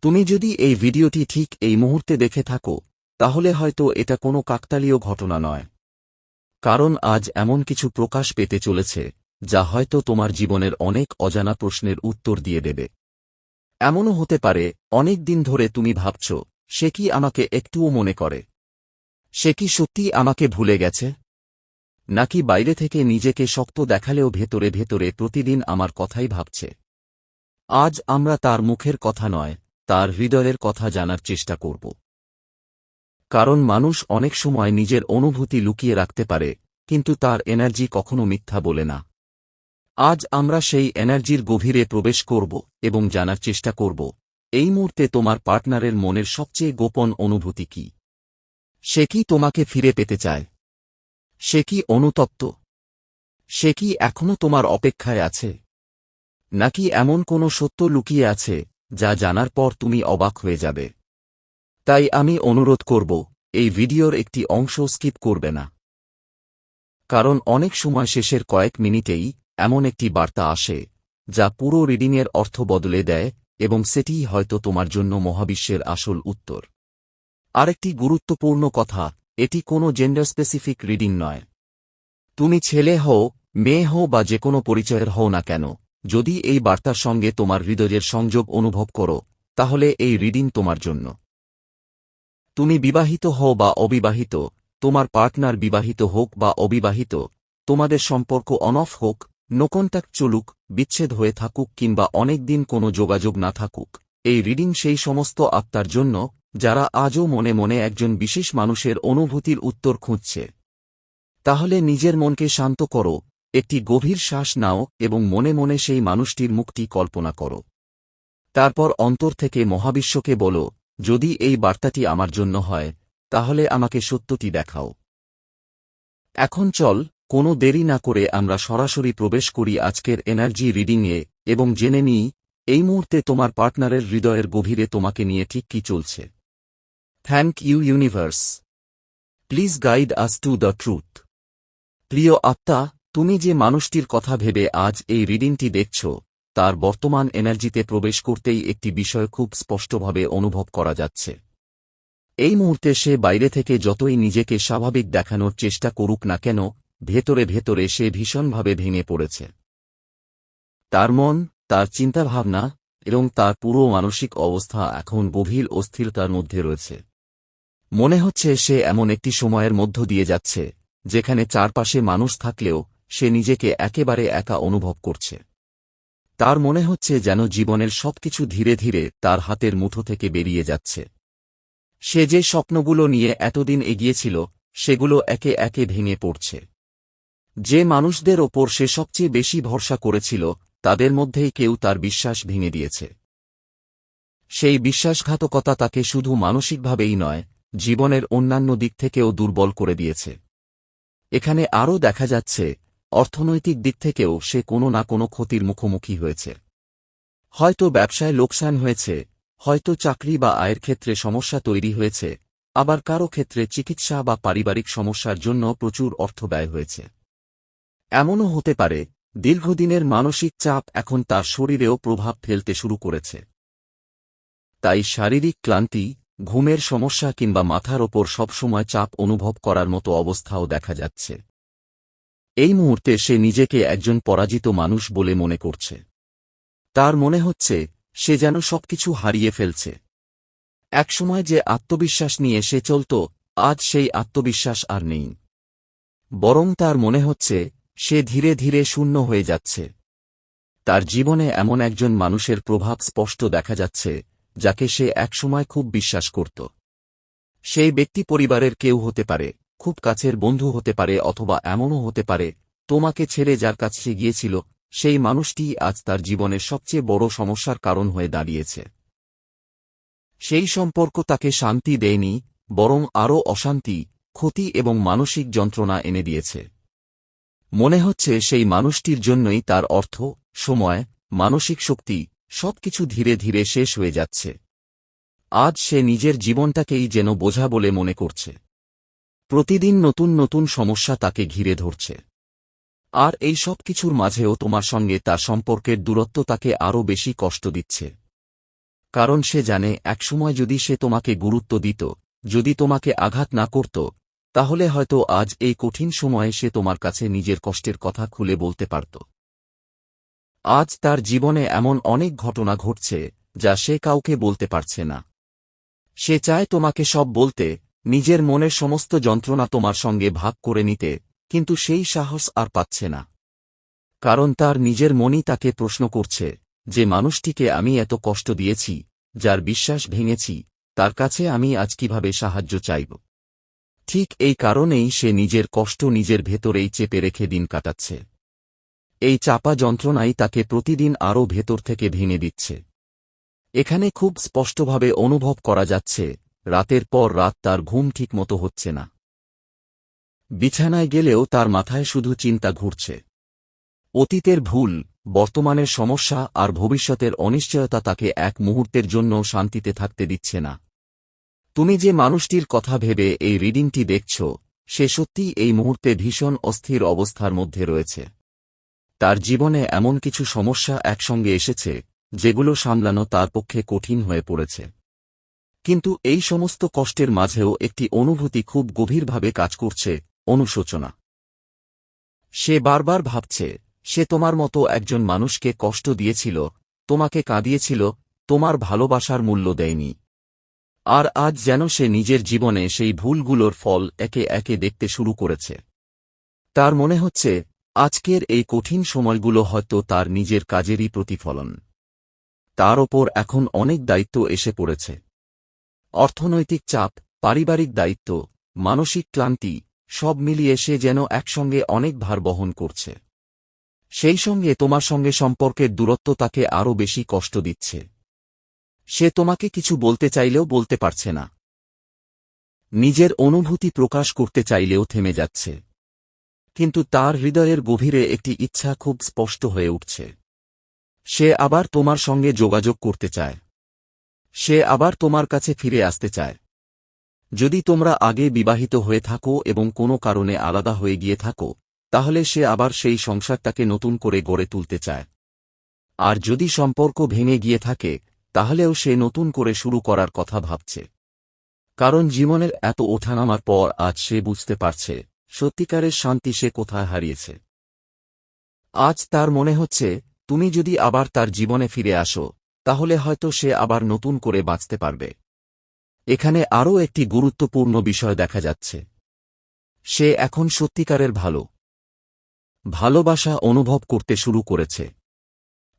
তুমি যদি এই ভিডিওটি ঠিক এই মুহূর্তে দেখে থাকো তাহলে হয়তো এটা কোনো কাকতালীয় ঘটনা নয়। কারণ আজ এমন কিছু প্রকাশ পেতে চলেছে যা হয়তো তোমার জীবনের অনেক অজানা প্রশ্নের উত্তর দিয়ে দেবে। এমনও হতে পারে অনেক দিন ধরে তুমি ভাবছ, সে কি আমাকে একটুও মনে করে? সে কি সত্যি আমাকে ভুলে গেছে? নাকি বাইরে থেকে নিজেকে শক্ত দেখালেও ভেতরে ভেতরে প্রতিদিন আমার কথাই ভাবছে? আজ আমরা তার মুখের কথা নয়, তার হৃদয়ের কথা জানার চেষ্টা করব। কারণ মানুষ অনেক সময় নিজের অনুভূতি লুকিয়ে রাখতে পারে, কিন্তু তার এনার্জি কখনো মিথ্যা বলে না। আজ আমরা সেই এনার্জির গভীরে প্রবেশ করব এবং জানার চেষ্টা করব, এই মুহূর্তে তোমার পার্টনারের মনের সবচেয়ে গোপন অনুভূতি কি। সে কি তোমাকে ফিরে পেতে চায়? সে কি অনুতপ্ত? সে কি এখনো তোমার অপেক্ষায় আছে? নাকি এমন কোনো সত্য লুকিয়ে আছে যা জানার পর তুমি অবাক হয়ে যাবে? তাই আমি অনুরোধ করব, এই ভিডিওর একটি অংশ স্কিপ করবে না। কারণ অনেক সময় শেষের কয়েক মিনিটেই এমন একটি বার্তা আসে যা পুরো রিডিংয়ের অর্থ বদলে দেয়, এবং সেটিই হয়তো তোমার জন্য মহাবিশ্বের আসল উত্তর। আরেকটি গুরুত্বপূর্ণ কথা, এটি কোনো জেন্ডার স্পেসিফিক রিডিং নয়। তুমি ছেলে হও, মেয়ে হও বা যে কোনো পরিচয়ের হও না কেন, যদি এই বার্তার সঙ্গে তোমার হৃদয়ের সংযোগ অনুভব করো, তাহলে এই রিডিং তোমার জন্য। তুমি বিবাহিত হও বা অবিবাহিত, তোমার পার্টনার বিবাহিত হোক বা অবিবাহিত, তোমাদের সম্পর্ক অন অফ হোক, নো কন্ট্যাক্ট চলুক, বিচ্ছেদ হয়ে থাকুক কিংবা অনেক দিন কোনো যোগাযোগ না থাকুক, এই রিডিং সেই সমস্ত আত্মার জন্য যারা আজও মনে মনে একজন বিশেষ মানুষের অনুভূতির উত্তর খুঁজছে। তাহলে নিজের মনকে শান্ত করো, একটি গভীর শ্বাস নাও এবং মনে মনে সেই মানুষটির মুখটি কল্পনা করো। তারপর অন্তর থেকে মহাবিশ্বকে বলো, যদি এই বার্তাটি আমার জন্য হয়, তাহলে আমাকে সত্যটি দেখাও। এখন চল, কোনো দেরি না করে আমরা সরাসরি প্রবেশ করি আজকের এনার্জি রিডিংয়ে এবং জেনে নিই এই মুহূর্তে তোমার পার্টনারের হৃদয়ের গভীরে তোমাকে নিয়ে ঠিক কি চলছে। Thank you universe. Please guide us to the truth. প্রিয় আত্মা, তুমি যে মানুষটির কথা ভেবে আজ এই রিডিংটি দেখছ, তার বর্তমান এনার্জিতে প্রবেশ করতেই একটি বিষয় খুব স্পষ্টভাবে অনুভব করা যাচ্ছে। এই মুহূর্তে সে বাইরে থেকে যতই নিজেকে স্বাভাবিক দেখানোর চেষ্টা করুক না কেন, ভেতরে ভেতরে সে ভীষণভাবে ভেঙে পড়েছে। তার মন, তার চিন্তাভাবনা এবং তার পুরো মানসিক অবস্থা এখন গভীর অস্থিরতার মধ্যে রয়েছে। মনে হচ্ছে সে এমন একটি সময়ের মধ্য দিয়ে যাচ্ছে যেখানে চারপাশে মানুষ থাকলেও সে নিজেকে একেবারে একা অনুভব করছে। তার মনে হচ্ছে যেন জীবনের সবকিছু ধীরে ধীরে তার হাতের মুঠো থেকে বেরিয়ে যাচ্ছে। সে যে স্বপ্নগুলো নিয়ে এতদিন এগিয়েছিল, সেগুলো একে একে ভেঙে পড়ছে। যে মানুষদের ওপর সে সবচেয়ে বেশি ভরসা করেছিল, তাদের মধ্যেই কেউ তার বিশ্বাস ভেঙে দিয়েছে। সেই বিশ্বাসঘাতকতা তাকে শুধু মানসিকভাবেই নয়, জীবনের অন্যান্য দিক থেকেও দুর্বল করে দিয়েছে। এখানে আরও দেখা যাচ্ছে, অর্থনৈতিক দিক থেকেও সে কোনো না কোনো ক্ষতির মুখোমুখি হয়েছে। হয়তো ব্যবসায় লোকসান হয়েছে, হয়তো চাকরি বা আয়ের ক্ষেত্রে সমস্যা তৈরি হয়েছে, আবার কারো ক্ষেত্রে চিকিৎসা বা পারিবারিক সমস্যার জন্য প্রচুর অর্থ ব্যয় হয়েছে। এমনও হতে পারে দীর্ঘদিনের মানসিক চাপ এখন তার শরীরেও প্রভাব ফেলতে শুরু করেছে। তাই শারীরিক ক্লান্তি, ঘুমের সমস্যা কিংবা মাথার ওপর সবসময় চাপ অনুভব করার মতো অবস্থাও দেখা যাচ্ছে। এই মুহূর্তে সে নিজেকে একজন পরাজিত মানুষ বলে মনে করছে। তার মনে হচ্ছে সে যেন সবকিছু হারিয়ে ফেলছে। একসময় যে আত্মবিশ্বাস নিয়ে সে চলত, আজ সেই আত্মবিশ্বাস আর নেই। বরং তার মনে হচ্ছে সে ধীরে ধীরে শূন্য হয়ে যাচ্ছে। তার জীবনে এমন একজন মানুষের প্রভাব স্পষ্ট দেখা যাচ্ছে যাকে সে একসময় খুব বিশ্বাস করত। সেই ব্যক্তি পরিবারের কেউ হতে পারে, খুব কাছের বন্ধু হতে পারে, অথবা এমনও হতে পারে তোমাকে ছেড়ে যার কাছে গিয়েছিল সেই মানুষটি আজ তার জীবনের সবচেয়ে বড় সমস্যার কারণ হয়ে দাঁড়িয়েছে। সেই সম্পর্ক তাকে শান্তি দেয়নি, বরং আরও অশান্তি, ক্ষতি এবং মানসিক যন্ত্রণা এনে দিয়েছে। মনে হচ্ছে সেই মানুষটির জন্যই তার অর্থ, সময়, মানসিক শক্তি সবকিছু ধীরে ধীরে শেষ হয়ে যাচ্ছে। আজ সে নিজের জীবনটাকেই যেন বোঝা বলে মনে করছে। প্রতিদিন নতুন নতুন সমস্যা তাকে ঘিরে ধরছে। আর এই সব কিছুর মাঝেও তোমার সঙ্গে তার সম্পর্কের দূরত্ব তাকে আরও বেশি কষ্ট দিচ্ছে। কারণ সে জানে একসময় যদি সে তোমাকে গুরুত্ব দিত, যদি তোমাকে আঘাত না করত, তাহলে হয়তো আজ এই কঠিন সময়ে সে তোমার কাছে নিজের কষ্টের কথা খুলে বলতে পারত। আজ তার জীবনে এমন অনেক ঘটনা ঘটছে যা সে কাউকে বলতে পারছে না। সে চায় তোমাকে সব বলতে, নিজের মনের সমস্ত যন্ত্রণা তোমার সঙ্গে ভাগ করে নিতে, কিন্তু সেই সাহস আর পাচ্ছে না। কারণ তার নিজের মনই তাকে প্রশ্ন করছে, যে মানুষটিকে আমি এত কষ্ট দিয়েছি, যার বিশ্বাস ভেঙেছি, তার কাছে আমি আজ কিভাবে সাহায্য চাইব। ঠিক এই কারণেই সে নিজের কষ্ট নিজের ভেতরেই চেপে রেখে দিন কাটাচ্ছে। এই চাপা যন্ত্রণাই তাকে প্রতিদিন আরও ভেতর থেকে ভেঙে দিচ্ছে। এখানে খুব স্পষ্টভাবে অনুভব করা যাচ্ছে, রাতের পর রাত তার ঘুম ঠিকমতো হচ্ছে না। বিছানায় গেলেও তার মাথায় শুধু চিন্তা ঘুরছে। অতীতের ভুল, বর্তমানের সমস্যা আর ভবিষ্যতের অনিশ্চয়তা তাকে এক মুহূর্তের জন্য শান্তিতে থাকতে দিচ্ছে না। তুমি যে মানুষটির কথা ভেবে এই রিডিংটি দেখছ, সে সত্যিই এই মুহূর্তে ভীষণ অস্থির অবস্থার মধ্যে রয়েছে। তার জীবনে এমন কিছু সমস্যা একসঙ্গে এসেছে যেগুলো সামলানো তার পক্ষে কঠিন হয়ে পড়েছে। কিন্তু এই সমস্ত কষ্টের মাঝেও একটি অনুভূতি খুব গভীরভাবে কাজ করছে, অনুশোচনা। সে বারবার ভাবছে, সে তোমার মতো একজন মানুষকে কষ্ট দিয়েছিল, তোমাকে কাঁদিয়েছিল, তোমার ভালোবাসার মূল্য দেয়নি। আর আজ যেন সে নিজের জীবনে সেই ভুলগুলোর ফল একে একে দেখতে শুরু করেছে। তার মনে হচ্ছে আজকের এই কঠিন সময়গুলো হয়তো তার নিজের কাজেরই প্রতিফলন। তার ওপর এখন অনেক দায়িত্ব এসে পড়েছে। অর্থনৈতিক চাপ, পারিবারিক দায়িত্ব, মানসিক ক্লান্তি, সব মিলিয়ে সে যেন একসঙ্গে অনেক ভার বহন করছে। সেই সঙ্গে তোমার সঙ্গে সম্পর্কের দূরত্ব তাকে আরও বেশি কষ্ট দিচ্ছে। সে তোমাকে কিছু বলতে চাইলেও বলতে পারছে না। নিজের অনুভূতি প্রকাশ করতে চাইলেও থেমে যাচ্ছে। কিন্তু তার হৃদয়ের গভীরে একটি ইচ্ছা খুব স্পষ্ট হয়ে উঠছে। সে আবার তোমার সঙ্গে যোগাযোগ করতে চায়। সে আবার তোমার কাছে ফিরে আসতে চায়। যদি তোমরা আগে বিবাহিত হয়ে থাকো এবং কোনো কারণে আলাদা হয়ে গিয়ে থাকো, তাহলে সে আবার সেই সংসারটাকে নতুন করে গড়ে তুলতে চায়। আর যদি সম্পর্ক ভেঙে গিয়ে থাকে, তাহলেও সে নতুন করে শুরু করার কথা ভাবছে। কারণ জীবনের এত ওঠানামার পর আজ সে বুঝতে পারছে, সত্যিকারের শান্তি সে কোথায় হারিয়েছে। আজ তার মনে হচ্ছে, তুমি যদি আবার তার জীবনে ফিরে আসো, তাহলে হয়তো সে আবার নতুন করে বাঁচতে পারবে। এখানে আরও একটি গুরুত্বপূর্ণ বিষয় দেখা যাচ্ছে। সে এখন সত্যিকারের ভালোবাসা অনুভব করতে শুরু করেছে।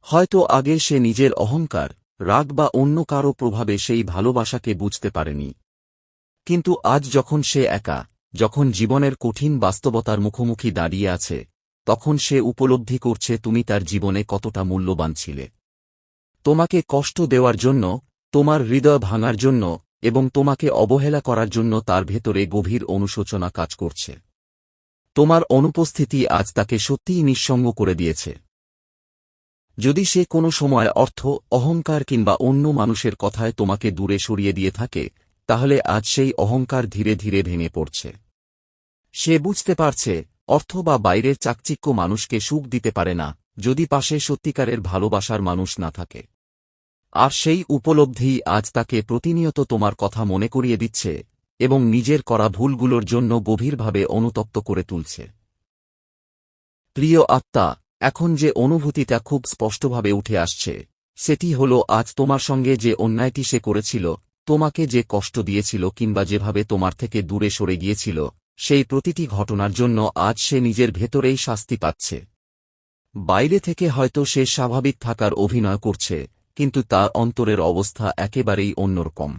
হয়তো আগে সে নিজের অহংকার, রাগ বা অন্য কারো প্রভাবে সেই ভালোবাসাকে বুঝতে পারেনি। কিন্তু আজ যখন সে একা, যখন জীবনের কঠিন বাস্তবতার মুখোমুখি দাঁড়িয়ে আছে, তখন সে উপলব্ধি করছে তুমি তার জীবনে কতটা মূল্যবান ছিলে। তোমাকে কষ্ট দেওয়ার জন্য, তোমার হৃদয় ভাঙার জন্য এবং তোমাকে অবহেলা করার জন্য তার ভেতরে গভীর অনুশোচনা কাজ করছে। তোমার অনুপস্থিতি আজ তাকে সত্যিই নিঃসঙ্গ করে দিয়েছে। যদি সে কোনো সময় অর্থ, অহংকার কিংবা অন্য মানুষের কথায় তোমাকে দূরে সরিয়ে দিয়ে থাকে, তাহলে আজ সেই অহংকার ধীরে ধীরে ভেঙে পড়ছে। সে বুঝতে পারছে, অর্থ বা বাইরের চাকচিক্য মানুষকে সুখ দিতে পারে না, যদি পাশে সত্যিকারের ভালোবাসার মানুষ না থাকে। আর সেই উপলব্ধিই আজ তাকে প্রতিনিয়ত তোমার কথা মনে করিয়ে দিচ্ছে এবং নিজের করা ভুলগুলোর জন্য গভীরভাবে অনুতপ্ত করে তুলছে। প্রিয় আত্মা, এখন যে অনুভূতিটা খুব স্পষ্টভাবে উঠে আসছে, সেটি হল আজ তোমার সঙ্গে যে অন্যায়টি সে করেছিল, তোমাকে যে কষ্ট দিয়েছিল কিংবা যেভাবে তোমার থেকে দূরে সরে গিয়েছিল, সেই প্রতিটি ঘটনার জন্য আজ সে নিজের ভেতরেই শাস্তি পাচ্ছে। বাইরে থেকে হয়তো সে স্বাভাবিক থাকার অভিনয় করছে, কিন্তু তার অন্তরের অবস্থা একেবারেই অন্যরকম।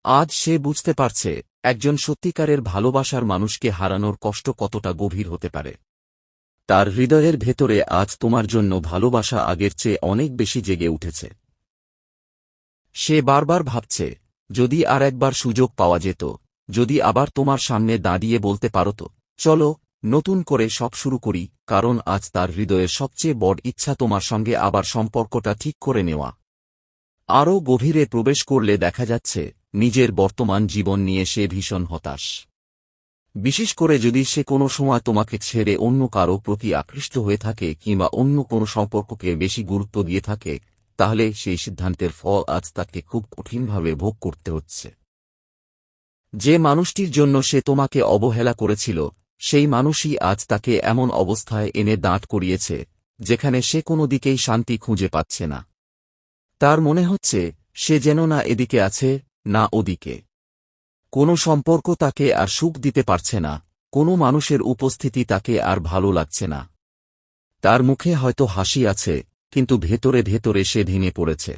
আজ সে বুঝতে পারছে, একজন সত্যিকারের ভালোবাসার মানুষকে হারানোর কষ্ট কতটা গভীর হতে পারে। তার হৃদয়ের ভেতরে আজ তোমার জন্য ভালোবাসা আগের চেয়ে অনেক বেশি জেগে উঠেছে। সে বারবার ভাবছে, যদি আর একবার সুযোগ পাওয়া যেত, যদি আবার তোমার সামনে দাঁড়িয়ে বলতে পারত, চলো নতুন করে সব শুরু করি, কারণ আজ তার হৃদয়ের সবচেয়ে বড় ইচ্ছা তোমার সঙ্গে আবার সম্পর্কটা ঠিক করে নেওয়া। আরও গভীরে প্রবেশ করলে দেখা যাচ্ছে, নিজের বর্তমান জীবন নিয়ে সে ভীষণ হতাশ। বিশেষ করে যদি সে কোনো সময় তোমাকে ছেড়ে অন্য কারো প্রতি আকৃষ্ট হয়ে থাকে কিংবা অন্য কোনো সম্পর্ককে বেশি গুরুত্ব দিয়ে থাকে, তাহলে সেই সিদ্ধান্তের ফল আজ তাকে খুব কঠিনভাবে ভোগ করতে হচ্ছে। যে মানুষটির জন্য সে তোমাকে অবহেলা করেছিল, সেই মানুষই আজ তাকে এমন অবস্থায় এনে দাঁড় করিয়েছে যেখানে সে কোনো দিকেই শান্তি খুঁজে পাচ্ছে না। তার মনে হচ্ছে সে যেন না এদিকে আছে না ওদিকে। কোনো সম্পর্ক তাকে আর সুখ দিতে পারছে না, কোনো মানুষের উপস্থিতি তাকে আর ভালো লাগছে না। তার মুখে হয়তো হাসি আছে, কিন্তু ভেতরে ভেতরে সে ভেঙে পড়েছে।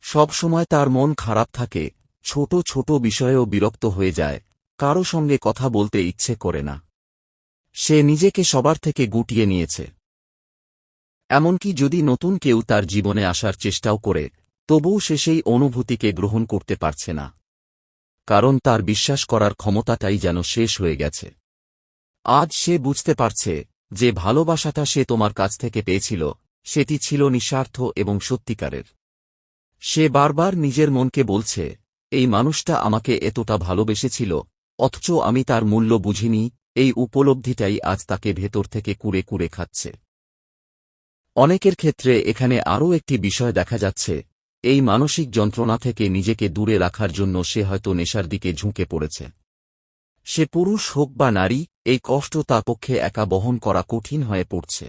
সব সময় তার মন খারাপ থাকে, ছোট ছোট বিষয়েও বিরক্ত হয়ে যায়, কারো সঙ্গে কথা বলতে ইচ্ছে করে না। সে নিজেকে সবার থেকে গুটিয়ে নিয়েছে। এমনকি যদি নতুন কেউ তার জীবনে আসার চেষ্টাও করে, তবুও সে সেই অনুভূতিকে গ্রহণ করতে পারছে না, কারণ তার বিশ্বাস করার ক্ষমতাটাই যেন শেষ হয়ে গেছে। আজ সে বুঝতে পারছে যে ভালোবাসাটা সে তোমার কাছ থেকে পেয়েছিল সেটি ছিল নিঃস্বার্থ এবং সত্যিকারের। সে বারবার নিজের মনকে বলছে, এই মানুষটা আমাকে এতটা ভালোবেসেছিল, অথচ আমি তার মূল্য বুঝিনি। এই উপলব্ধিটাই আজ তাকে ভেতর থেকে কুরে কুরে খাচ্ছে। অনেকের ক্ষেত্রে এখানে আরও একটি বিষয় দেখা যাচ্ছে, এই মানসিক যন্ত্রণা থেকে নিজেকে দূরে রাখার জন্য সে হয়তো নেশার দিকে ঝুঁকে পড়েছে। সে পুরুষ হোক বা নারী, এই কষ্ট তার পক্ষে একা বহন করা কঠিন হয়ে পড়ছে।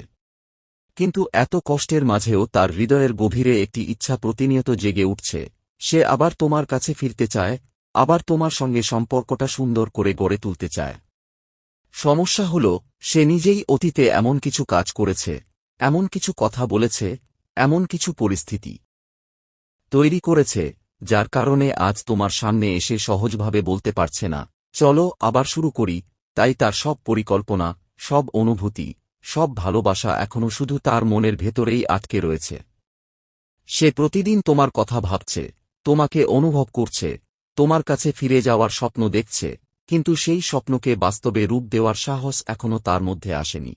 কিন্তু এত কষ্টের মাঝেও তার হৃদয়ের গভীরে একটি ইচ্ছা প্রতিনিয়ত জেগে উঠছে, সে আবার তোমার কাছে ফিরতে চায়, আবার তোমার সঙ্গে সম্পর্কটা সুন্দর করে গড়ে তুলতে চায়। সমস্যা হল, সে নিজেই অতীতে এমন কিছু কাজ করেছে, এমন কিছু কথা বলেছে, এমন কিছু পরিস্থিতি তৈরি করেছে, যার কারণে আজ তোমার সামনে এসে সহজভাবে বলতে পারছে না, চলো আবার শুরু করি। তাই তার সব পরিকল্পনা, সব অনুভূতি, সব ভালোবাসা এখনো শুধু তার মনের ভেতরেই আটকে রয়েছে। সে প্রতিদিন তোমার কথা ভাবছে, তোমাকে অনুভব করছে, তোমার কাছে ফিরে যাওয়ার স্বপ্ন দেখছে, কিন্তু সেই স্বপ্নকে বাস্তবে রূপ দেওয়ার সাহস এখনো তার মধ্যে আসেনি।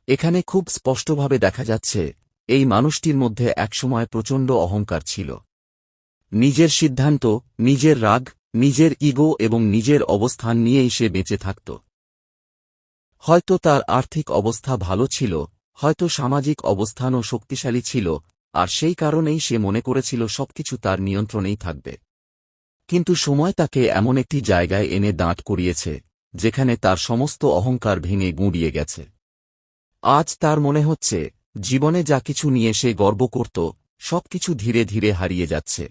এখানে খুব স্পষ্টভাবে দেখা যাচ্ছে, এই মানুষটির মধ্যে একসময় প্রচণ্ড অহংকার ছিল। নিজের সিদ্ধান্ত, নিজের রাগ, নিজের ইগো এবং নিজের অবস্থান নিয়েই সে বেঁচে থাকত। হয়তো তার আর্থিক অবস্থা ভালো ছিল, হয়তো সামাজিক অবস্থানও শক্তিশালী ছিল, আর সেই কারণেই সে মনে করেছিল সবকিছু তার নিয়ন্ত্রণেই থাকবে। কিন্তু সময় তাকে এমন একটি জায়গায় এনে দাঁড় করিয়েছে যেখানে তার সমস্ত অহংকার ভেঙে গুঁড়িয়ে গেছে। আজ তার মনে হচ্ছে, জীবনে যা কিছু নিয়ে সে গর্ব করত, সবকিছু ধীরে ধীরে হারিয়ে যাচ্ছে।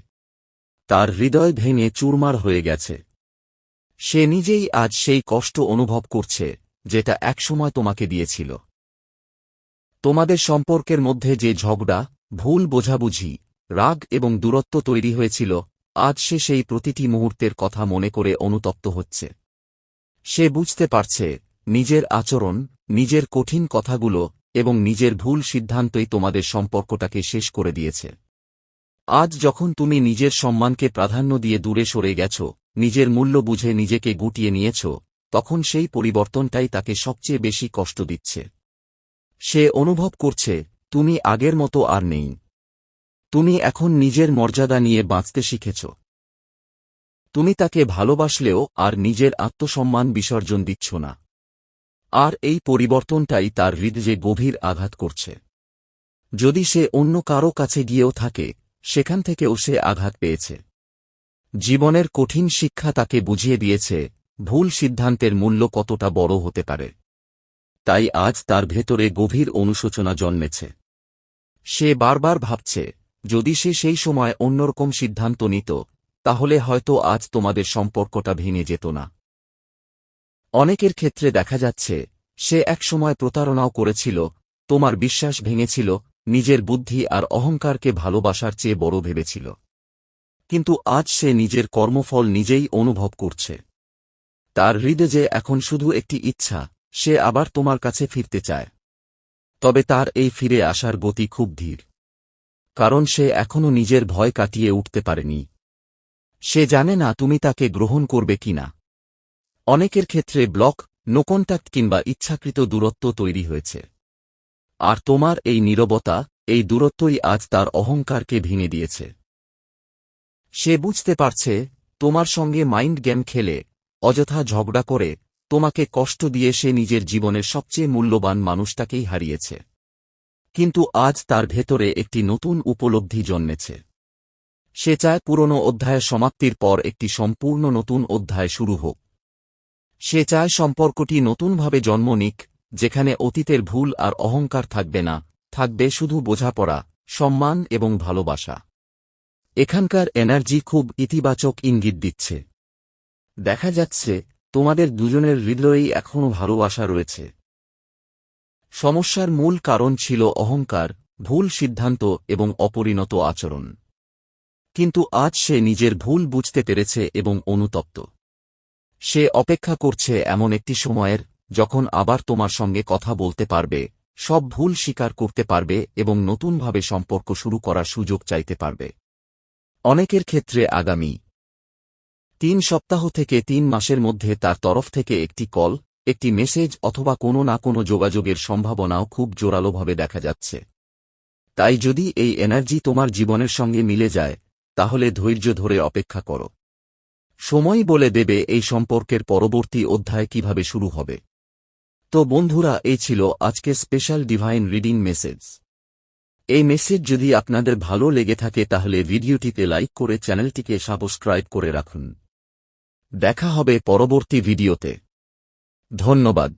তার হৃদয় ভেঙে চুরমার হয়ে গেছে। সে নিজেই আজ সেই কষ্ট অনুভব করছে যেটা একসময় তোমাকে দিয়েছিল। তোমাদের সম্পর্কের মধ্যে যে ঝগড়া, ভুল বোঝাবুঝি, রাগ এবং দূরত্ব তৈরি হয়েছিল, আজ সে সেই প্রতিটি মুহূর্তের কথা মনে করে অনুতপ্ত হচ্ছে। সে বুঝতে পারছে, নিজের আচরণ, নিজের কঠিন কথাগুলো এবং নিজের ভুল সিদ্ধান্তই তোমাদের সম্পর্কটাকে শেষ করে দিয়েছে। আজ যখন তুমি নিজের সম্মানকে প্রাধান্য দিয়ে দূরে সরে গেছ, নিজের মূল্য বুঝে নিজেকে গুটিয়ে নিয়েছ, তখন সেই পরিবর্তনটাই তাকে সবচেয়ে বেশি কষ্ট দিচ্ছে। সে অনুভব করছে, তুমি আগের মতো আর নেই। তুমি এখন নিজের মর্যাদা নিয়ে বাঁচতে শিখেছ। তুমি তাকে ভালোবাসলেও আর নিজের আত্মসম্মান বিসর্জন দিচ্ছ না। আর এই পরিবর্তনটাই তার হৃদয়ে গভীর আঘাত করছে। যদি সে অন্য কারো কাছে গিয়েও থাকে, সেখান থেকেও সে আঘাত পেয়েছে। জীবনের কঠিন শিক্ষা তাকে বুঝিয়ে দিয়েছে ভুল সিদ্ধান্তের মূল্য কতটা বড় হতে পারে। তাই আজ তার ভেতরে গভীর অনুশোচনা জন্মেছে। সে বারবার ভাবছে, যদি সে সেই সময় অন্যরকম সিদ্ধান্ত নিত, তাহলে হয়তো আজ তোমাদের সম্পর্কটা ভেঙে যেত না। অনেকের ক্ষেত্রে দেখা যাচ্ছে, সে একসময় প্রতারণাও করেছিল, তোমার বিশ্বাস ভেঙেছিল, নিজের বুদ্ধি আর অহংকারকে ভালোবাসার চেয়ে বড় ভেবেছিল। কিন্তু আজ সে নিজের কর্মফল নিজেই অনুভব করছে। তার হৃদয়ে এখন শুধু একটি ইচ্ছা, সে আবার তোমার কাছে ফিরতে চায়। তবে তার এই ফিরে আসার গতি খুব ধীর, কারণ সে এখনও নিজের ভয় কাটিয়ে উঠতে পারেনি। সে জানে না তুমি তাকে গ্রহণ করবে কিনা। অনেকের ক্ষেত্রে ব্লক, নো কন্ট্যাক্ট কিংবা ইচ্ছাকৃত দূরত্ব তৈরি হয়েছে। আর তোমার এই নীরবতা, এই দূরত্বই আজ তার অহংকারকে ভেঙে দিয়েছে। সে বুঝতে পারছে, তোমার সঙ্গে মাইন্ড গেম খেলে, অযথা ঝগড়া করে, তোমাকে কষ্ট দিয়ে সে নিজের জীবনের সবচেয়ে মূল্যবান মানুষটাকেই হারিয়েছে। কিন্তু আজ তার ভেতরে একটি নতুন উপলব্ধি জন্মেছে। সে চায় পুরনো অধ্যায়ের সমাপ্তির পর একটি সম্পূর্ণ নতুন অধ্যায় শুরু হোক। সে চায় সম্পর্কটি নতুনভাবে জন্ম নিক, যেখানে অতীতের ভুল আর অহংকার থাকবে না, থাকবে শুধু বোঝাপড়া, সম্মান এবং ভালোবাসা। এখানকার এনার্জি খুব ইতিবাচক ইঙ্গিত দিচ্ছে। দেখা যাচ্ছে তোমাদের দুজনের হৃদয়েই এখনও ভালোবাসা রয়েছে। সমস্যার মূল কারণ ছিল অহংকার, ভুল সিদ্ধান্ত এবং অপরিণত আচরণ। কিন্তু আজ সে নিজের ভুল বুঝতে পেরেছে এবং অনুতপ্ত। সে অপেক্ষা করছে এমন একটি সময়ের, যখন আবার তোমার সঙ্গে কথা বলতে পারবে, সব ভুল স্বীকার করতে পারবে এবং নতুনভাবে সম্পর্ক শুরু করার সুযোগ চাইতে পারবে। অনেকের ক্ষেত্রে আগামী 3 সপ্তাহ থেকে 3 মাসের মধ্যে তার তরফ থেকে একটি কল, একটি মেসেজ অথবা কোনো না কোনো যোগাযোগের সম্ভাবনাও খুব জোরালোভাবে দেখা যাচ্ছে। তাই যদি এই এনার্জি তোমার জীবনের সঙ্গে মিলে যায়, তাহলে ধৈর্য ধরে অপেক্ষা করো। সময় বলে দেবে এই সম্পর্কের পরবর্তী অধ্যায় কিভাবে শুরু হবে। তো বন্ধুরা, এই ছিল আজকের স্পেশাল ডিভাইন রিডিং মেসেজ। এই মেসেজ যদি আপনাদের ভালো লেগে থাকে তাহলে ভিডিওটিতে লাইক করে চ্যানেলটিকে সাবস্ক্রাইব করে রাখুন। দেখা হবে পরবর্তী ভিডিওতে। ধন্যবাদ।